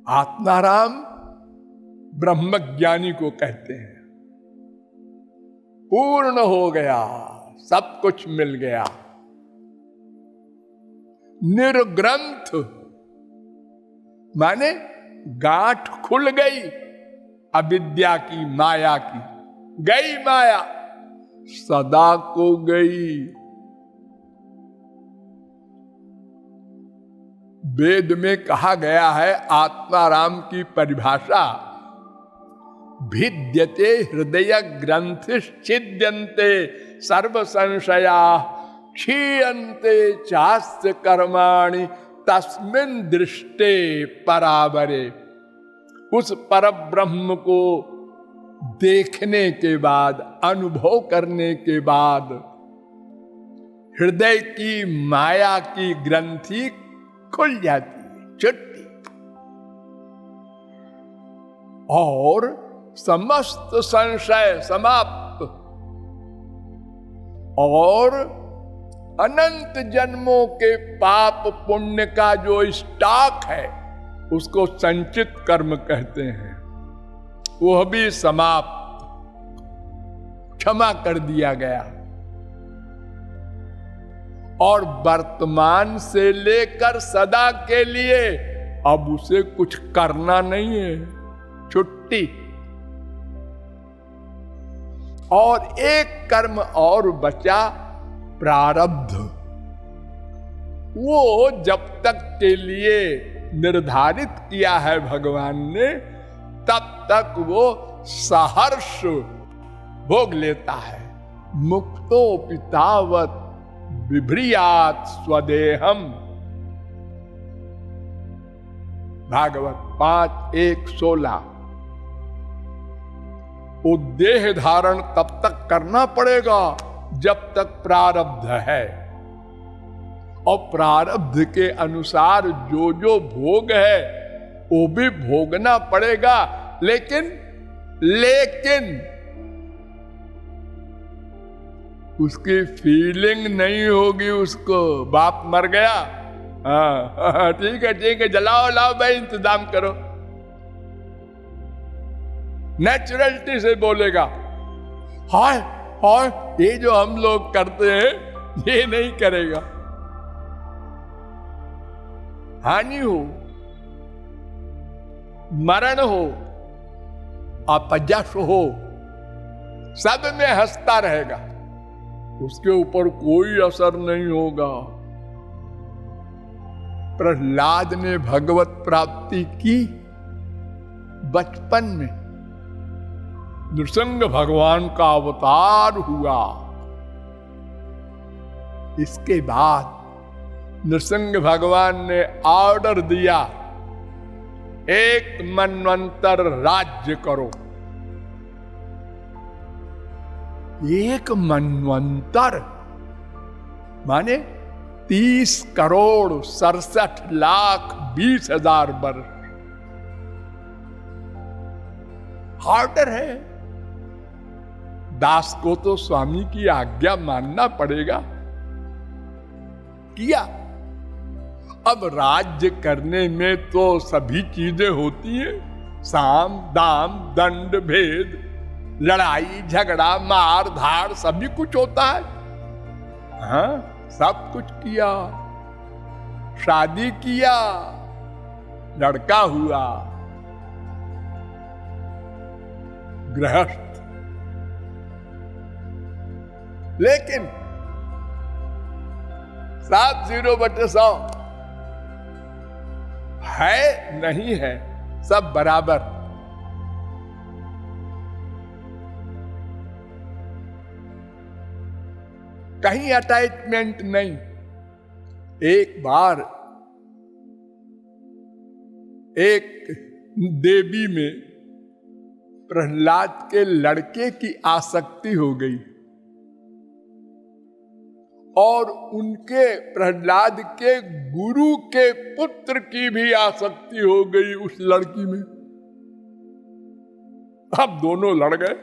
आत्माराम ब्रह्मज्ञानी को कहते हैं। पूर्ण हो गया, सब कुछ मिल गया। निर्ग्रंथ माने गांठ खुल गई अविद्या की, माया की। गई माया, सदा को गई। वेद में कहा गया है, आत्माराम की परिभाषा, भिद्यते हृदय ग्रंथिश्छिद्यन्ते सर्व संशया क्षीयन्ते चास्य कर्माणि तस्मिन् दृष्टे परावरे। उस परब्रह्म को देखने के बाद, अनुभव करने के बाद हृदय की माया की ग्रंथि खुल जाती है, छुट्टी, और समस्त संशय समाप्त, और अनंत जन्मों के पाप पुण्य का जो स्टॉक है उसको संचित कर्म कहते हैं, वह भी समाप्त, क्षमा कर दिया गया। और वर्तमान से लेकर सदा के लिए अब उसे कुछ करना नहीं है, छुट्टी। और एक कर्म और बचा, प्रारब्ध। वो जब तक के लिए निर्धारित किया है भगवान ने, तब तक वो सहर्ष भोग लेता है। मुक्तो पितावत बिभ्रियात स्वदेहम, भागवत 5:1-16। वो देह धारण तब तक करना पड़ेगा जब तक प्रारब्ध है, और प्रारब्ध के अनुसार जो जो भोग है वो भी भोगना पड़ेगा। लेकिन उसकी फीलिंग नहीं होगी उसको। बाप मर गया, हाँ ठीक है जलाओ, लाओ भाई, इंतजाम करो। नेचुरलिटी से बोलेगा। हाय हाय, ये जो हम लोग करते हैं ये नहीं करेगा। हानि हो, मरण हो, अपजश हो, सब में हंसता रहेगा, उसके ऊपर कोई असर नहीं होगा। प्रहलाद ने भगवत प्राप्ति की बचपन में, नृसिंह भगवान का अवतार हुआ। इसके बाद नृसिंह भगवान ने ऑर्डर दिया, एक मनवंतर राज्य करो। एक मनवंतर माने 30,67,20,000 वर्ष। ऑर्डर है, दास को तो स्वामी की आज्ञा मानना पड़ेगा। किया। अब राज्य करने में तो सभी चीजें होती हैं, साम दाम दंड भेद, लड़ाई झगड़ा मार धाड़ सभी कुछ होता है। हाँ, सब कुछ किया, शादी किया, लड़का हुआ, गृहस्थ। लेकिन 7/0/100 है नहीं है, सब बराबर। कहीं अटैचमेंट नहीं। एक बार एक देवी में प्रहलाद के लड़के की आसक्ति हो गई, और उनके प्रहलाद के गुरु के पुत्र की भी आसक्ति हो गई उस लड़की में। अब दोनों लड़ गए।